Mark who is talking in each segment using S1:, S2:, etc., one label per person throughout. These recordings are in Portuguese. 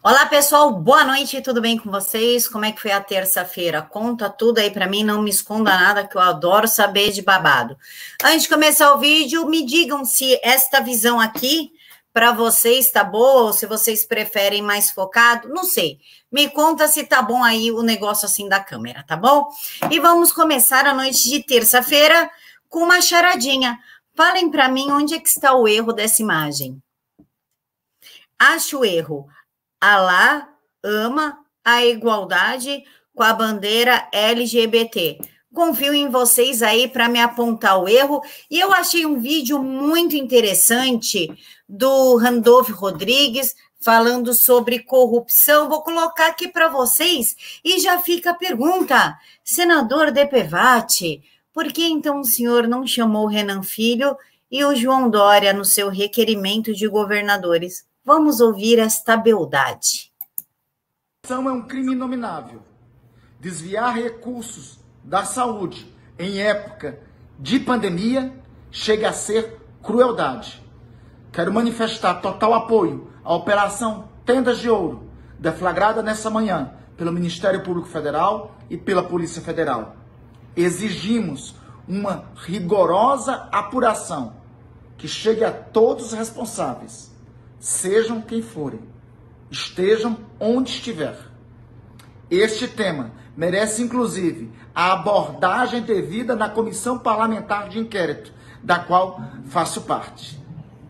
S1: Olá, pessoal, boa noite, tudo bem com vocês? Como é que foi a terça-feira? Conta tudo aí para mim, não me esconda nada, que eu adoro saber de babado. Antes de começar o vídeo, me digam se esta visão aqui para vocês tá boa ou se vocês preferem mais focado, não sei. Me conta se tá bom aí o negócio assim da câmera, tá bom? E vamos começar a noite de terça-feira com uma charadinha. Falem para mim onde é que está o erro dessa imagem. Acho o erro. Alá ama a igualdade com a bandeira LGBT. Confio em vocês aí para me apontar o erro. E eu achei um vídeo muito interessante do Randolph Rodrigues falando sobre corrupção. Vou colocar aqui para vocês e já fica a pergunta. Senador Depevati, por que então o senhor não chamou o Renan Filho e o João Dória no seu requerimento de governadores? Vamos ouvir esta beldade.
S2: É um crime inominável. Desviar recursos da saúde em época de pandemia chega a ser crueldade. Quero manifestar total apoio à Operação Tendas de Ouro, deflagrada nessa manhã pelo Ministério Público Federal e pela Polícia Federal. Exigimos uma rigorosa apuração que chegue a todos os responsáveis, sejam quem forem, estejam onde estiver. Este tema merece, inclusive, a abordagem devida na Comissão Parlamentar de Inquérito, da qual faço parte.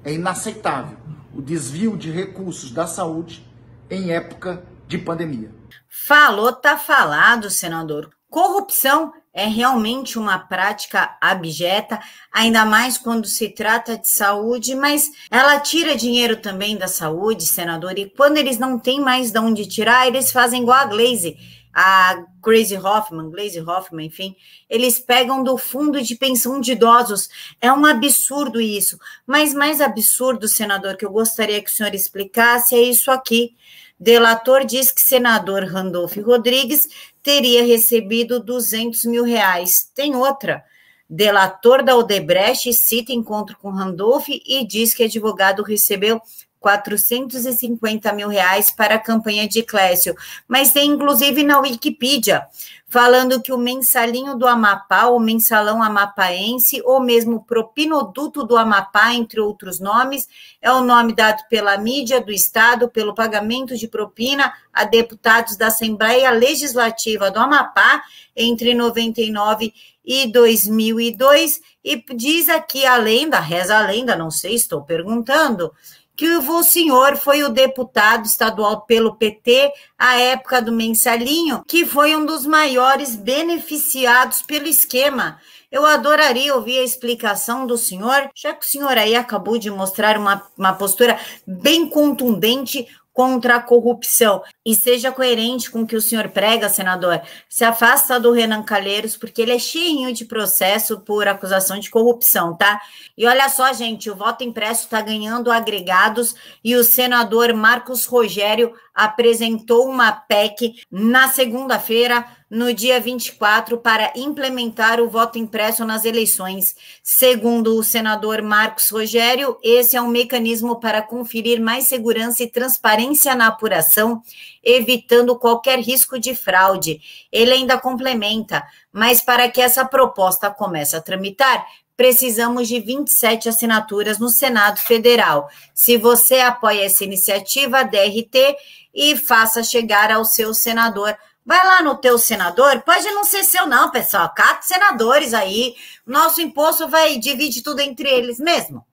S2: É inaceitável o desvio de recursos da saúde em época de pandemia.
S1: Falou, tá falado, senador. Corrupção é realmente uma prática abjeta, ainda mais quando se trata de saúde, mas ela tira dinheiro também da saúde, senador, e quando eles não têm mais de onde tirar, eles fazem igual a Glaze Hoffman, enfim, eles pegam do fundo de pensão de idosos. É um absurdo isso, mas mais absurdo, senador, que eu gostaria que o senhor explicasse, é isso aqui. Delator diz que senador Randolph Rodrigues teria recebido 200 mil reais. Tem outra. Delator da Odebrecht cita encontro com Randolph e diz que advogado recebeu 450 mil reais para a campanha de Clécio. Mas tem, inclusive, na Wikipedia, falando que o mensalinho do Amapá, o mensalão amapaense, ou mesmo o propinoduto do Amapá, entre outros nomes, é o nome dado pela mídia do Estado pelo pagamento de propina a deputados da Assembleia Legislativa do Amapá entre 99 e 2002, e diz aqui a lenda, reza a lenda, não sei, estou perguntando, que o senhor foi o deputado estadual pelo PT à época do mensalinho, que foi um dos maiores beneficiados pelo esquema. Eu adoraria ouvir a explicação do senhor, já que o senhor aí acabou de mostrar uma postura bem contundente contra a corrupção. E seja coerente com o que o senhor prega, senador. Se afasta do Renan Calheiros, porque ele é cheinho de processo por acusação de corrupção, tá? E olha só, gente, o voto impresso está ganhando agregados e o senador Marcos Rogério apresentou uma PEC na segunda-feira, no dia 24, para implementar o voto impresso nas eleições. Segundo o senador Marcos Rogério, esse é um mecanismo para conferir mais segurança e transparência na apuração, evitando qualquer risco de fraude. Ele ainda complementa, mas para que essa proposta comece a tramitar, precisamos de 27 assinaturas no Senado Federal. Se você apoia essa iniciativa, DRT, e faça chegar ao seu senador. Vai lá no teu senador, pode não ser seu não, pessoal, 4 senadores aí, nosso imposto vai dividir tudo entre eles mesmo.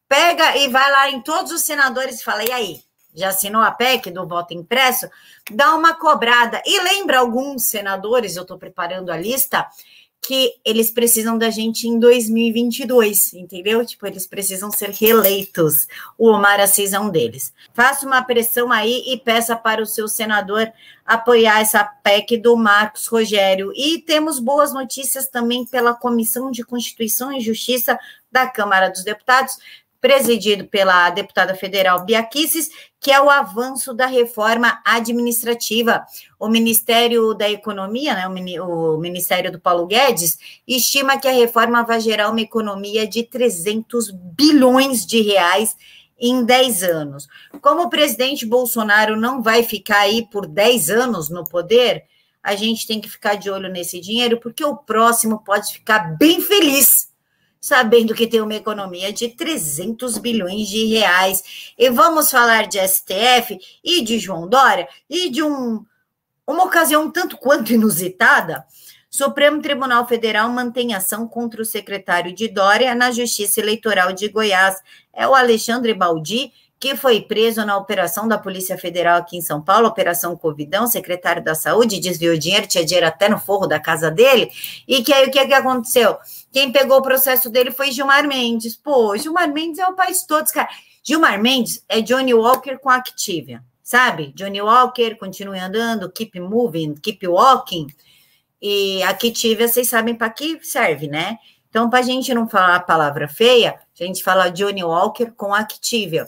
S1: Pega e vai lá em todos os senadores e fala, e aí, já assinou a PEC do voto impresso? Dá uma cobrada. E lembra alguns senadores, eu estou preparando a lista, que eles precisam da gente em 2022, entendeu? Tipo, eles precisam ser reeleitos. O Omar Assis é um deles. Faça uma pressão aí e peça para o seu senador apoiar essa PEC do Marcos Rogério. E temos boas notícias também pela Comissão de Constituição e Justiça da Câmara dos Deputados, presidido pela deputada federal Bia Kicis, que é o avanço da reforma administrativa. O Ministério da Economia, né, o Ministério do Paulo Guedes, estima que a reforma vai gerar uma economia de 300 bilhões de reais em 10 anos. Como o presidente Bolsonaro não vai ficar aí por 10 anos no poder, a gente tem que ficar de olho nesse dinheiro, porque o próximo pode ficar bem feliz, sabendo que tem uma economia de 300 bilhões de reais. E vamos falar de STF e de João Dória e de uma ocasião tanto quanto inusitada. Supremo Tribunal Federal mantém ação contra o secretário de Dória na Justiça Eleitoral de Goiás. É o Alexandre Baldi, que foi preso na operação da Polícia Federal aqui em São Paulo, Operação Covidão, secretário da Saúde, desviou dinheiro, tinha dinheiro até no forro da casa dele, e que aí o que aconteceu? Quem pegou o processo dele foi Gilmar Mendes. Pô, Gilmar Mendes é o pai de todos, cara. Gilmar Mendes é Johnny Walker com Activia, sabe? Johnny Walker, continue andando, keep moving, keep walking, e Activia, vocês sabem para que serve, né? Então, para a gente não falar a palavra feia, a gente fala Johnny Walker com Activia.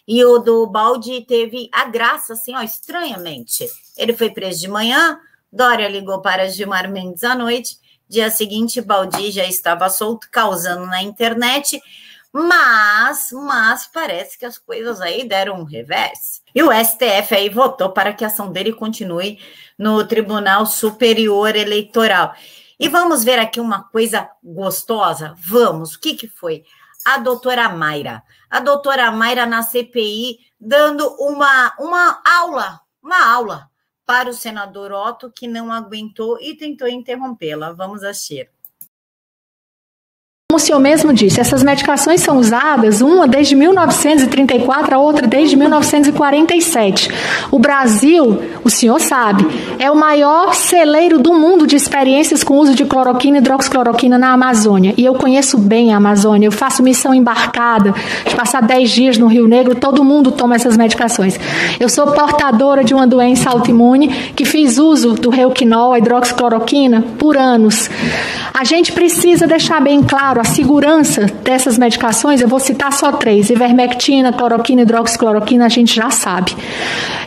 S1: E o do Baldi teve a graça, assim, ó, estranhamente. Ele foi preso de manhã, Dória ligou para Gilmar Mendes à noite, dia seguinte, Baldi já estava solto, causando na internet, mas parece que as coisas aí deram um revés. E o STF aí votou para que a ação dele continue no Tribunal Superior Eleitoral. E vamos ver aqui uma coisa gostosa? Vamos, o que foi? A doutora Mayra na CPI, dando uma aula para o senador Otto, que não aguentou e tentou interrompê-la. Vamos assistir.
S3: Como o senhor mesmo disse, essas medicações são usadas, uma desde 1934, a outra desde 1947. O Brasil, o senhor sabe, é o maior celeiro do mundo de experiências com uso de cloroquina e hidroxicloroquina na Amazônia. E eu conheço bem a Amazônia, eu faço missão embarcada, de passar 10 dias no Rio Negro, todo mundo toma essas medicações. Eu sou portadora de uma doença autoimune que fiz uso do Reuquinol, a hidroxicloroquina, por anos. A gente precisa deixar bem claro a segurança dessas medicações. Eu vou citar só 3, ivermectina, cloroquina, hidroxicloroquina, a gente já sabe.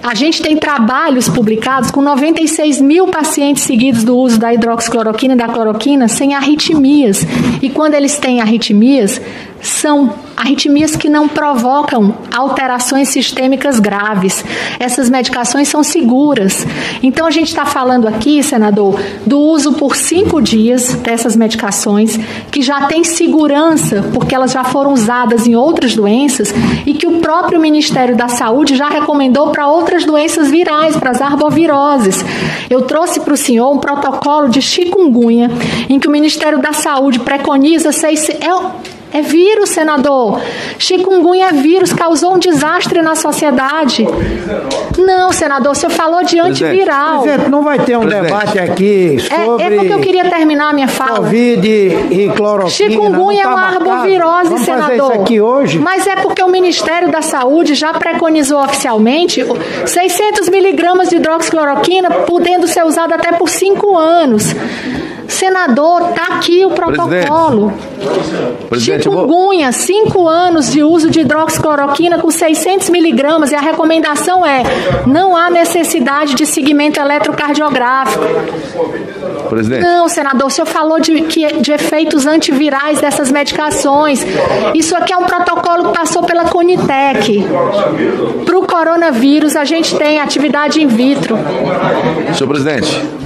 S3: A gente tem trabalhos publicados com 96 mil pacientes seguidos do uso da hidroxicloroquina e da cloroquina sem arritmias. E quando eles têm arritmias, são arritmias que não provocam alterações sistêmicas graves. Essas medicações são seguras. Então, a gente está falando aqui, senador, do uso por 5 dias dessas medicações, que já tem segurança, porque elas já foram usadas em outras doenças, e que o próprio Ministério da Saúde já recomendou para outras doenças virais, para as arboviroses. Eu trouxe para o senhor um protocolo de chikungunya, em que o Ministério da Saúde preconiza É vírus, senador. Chikungunya é vírus, causou um desastre na sociedade. Não, senador, o senhor falou de antiviral.
S4: Presidente, não vai ter um debate aqui sobre...
S3: É porque eu queria terminar a minha fala.
S4: Covid e cloroquina.
S3: Chikungunya é uma arbovirose,
S4: Vamos
S3: senador.
S4: fazer isso aqui hoje?
S3: Mas é porque o Ministério da Saúde já preconizou oficialmente 600 miligramas de hidroxicloroquina, podendo ser usado até por 5 anos. Senador, está aqui o protocolo.
S5: Presidente,
S3: Chikungunya, 5 anos de uso de hidroxicloroquina com 600 miligramas, e a recomendação é: não há necessidade de seguimento eletrocardiográfico.
S5: Presidente.
S3: Não, senador, o senhor falou de efeitos antivirais dessas medicações. Isso aqui é um protocolo que passou pela Conitec. Para o coronavírus, a gente tem atividade in vitro.
S5: Senhor presidente.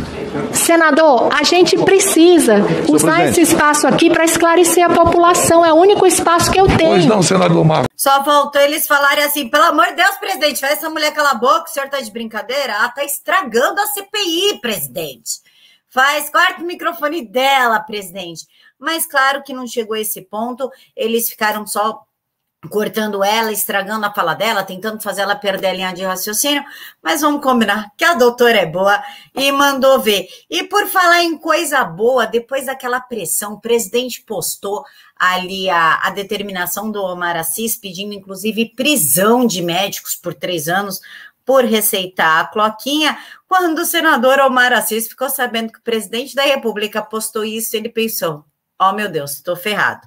S3: Senador, a gente precisa usar esse espaço aqui para esclarecer a população. É o único espaço que eu tenho.
S5: Pois não, senador Marcos.
S1: Só faltou eles falarem assim: pelo amor de Deus, presidente, faz essa mulher calar a boca, o senhor tá de brincadeira? Ela tá estragando a CPI, presidente. Corta o microfone dela, presidente. Mas claro que não chegou a esse ponto, eles ficaram só cortando ela, estragando a fala dela, tentando fazer ela perder a linha de raciocínio, mas vamos combinar que a doutora é boa e mandou ver. E por falar em coisa boa, depois daquela pressão, o presidente postou ali a determinação do Omar Assis, pedindo inclusive prisão de médicos por 3 anos por receitar a cloquinha. Quando o senador Omar Assis ficou sabendo que o presidente da República postou isso, ele pensou: oh, meu Deus, estou ferrado.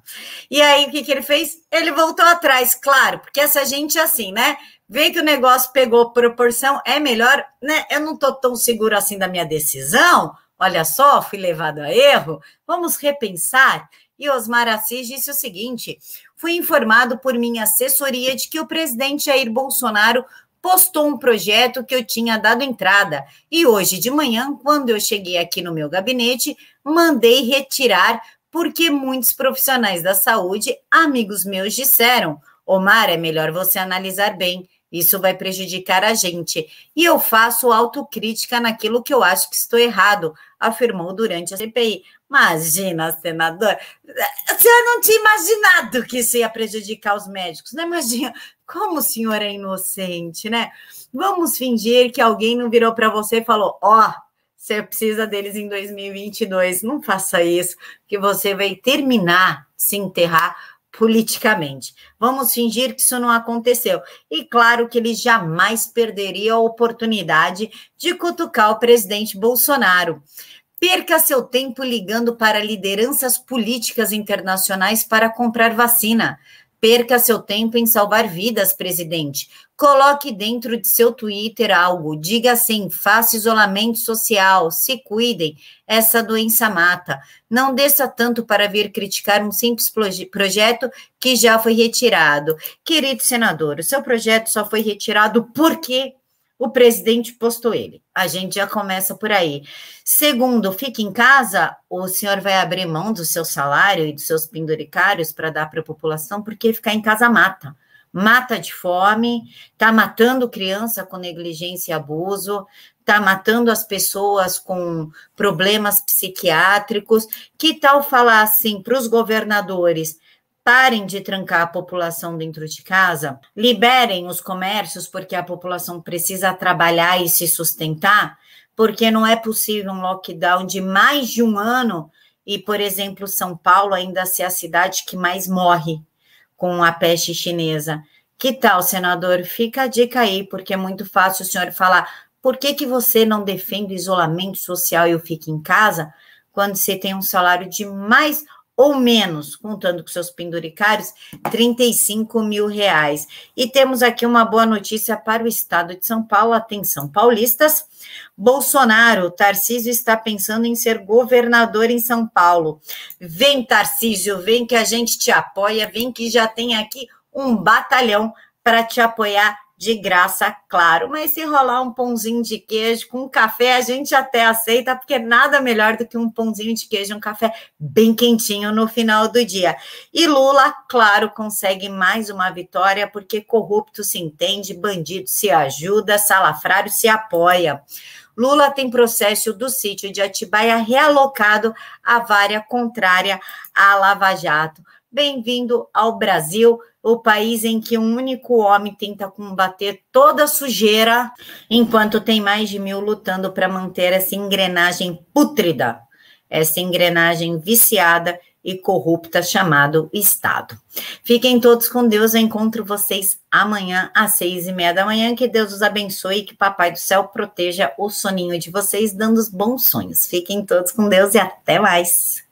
S1: E aí, o que ele fez? Ele voltou atrás, claro, porque essa gente é assim, né? Vê que o negócio pegou proporção, é melhor, né? Eu não estou tão seguro assim da minha decisão, olha só, fui levado a erro, vamos repensar. E Osmar Assis disse o seguinte: fui informado por minha assessoria de que o presidente Jair Bolsonaro postou um projeto que eu tinha dado entrada. E hoje de manhã, quando eu cheguei aqui no meu gabinete, mandei retirar, porque muitos profissionais da saúde, amigos meus, disseram: Omar, é melhor você analisar bem, isso vai prejudicar a gente. E eu faço autocrítica naquilo que eu acho que estou errado, afirmou durante a CPI. Imagina, senador, o senhor não tinha imaginado que isso ia prejudicar os médicos, né? Imagina, como o senhor é inocente, né? Vamos fingir que alguém não virou para você e falou: ó, você precisa deles em 2022. Não faça isso, que você vai terminar, se enterrar politicamente. Vamos fingir que isso não aconteceu. E claro que ele jamais perderia a oportunidade de cutucar o presidente Bolsonaro. Perca seu tempo ligando para lideranças políticas internacionais para comprar vacina. Perca seu tempo em salvar vidas, presidente. Coloque dentro de seu Twitter algo. Diga assim: faça isolamento social, se cuidem, essa doença mata. Não desça tanto para vir criticar um simples projeto que já foi retirado. Querido senador, o seu projeto só foi retirado porque o presidente postou ele. A gente já começa por aí. Segundo, fique em casa, o senhor vai abrir mão do seu salário e dos seus penduricários para dar para a população, porque ficar em casa mata. Mata de fome, está matando criança com negligência e abuso, está matando as pessoas com problemas psiquiátricos. Que tal falar assim para os governadores: parem de trancar a população dentro de casa, liberem os comércios, porque a população precisa trabalhar e se sustentar, porque não é possível um lockdown de mais de um ano e, por exemplo, São Paulo ainda ser a cidade que mais morre com a peste chinesa. Que tal, senador? Fica a dica aí, porque é muito fácil o senhor falar: por que você não defende o isolamento social e o fique em casa, quando você tem um salário de mais ou menos, contando com seus penduricários, R$35 mil. E temos aqui uma boa notícia para o estado de São Paulo. Atenção, paulistas. Bolsonaro, Tarcísio está pensando em ser governador em São Paulo. Vem, Tarcísio, vem que a gente te apoia, vem que já tem aqui um batalhão para te apoiar de graça, claro. Mas se rolar um pãozinho de queijo com café, a gente até aceita, porque nada melhor do que um pãozinho de queijo e um café bem quentinho no final do dia. E Lula, claro, consegue mais uma vitória, porque corrupto se entende, bandido se ajuda, salafrário se apoia. Lula tem processo do sítio de Atibaia realocado à vara contrária à Lava Jato. Bem-vindo ao Brasil, o país em que um único homem tenta combater toda a sujeira, enquanto tem mais de 1.000 lutando para manter essa engrenagem pútrida, essa engrenagem viciada e corrupta chamado Estado. Fiquem todos com Deus, eu encontro vocês amanhã às 6:30 da manhã, que Deus os abençoe e que Papai do Céu proteja o soninho de vocês, dando os bons sonhos. Fiquem todos com Deus e até mais!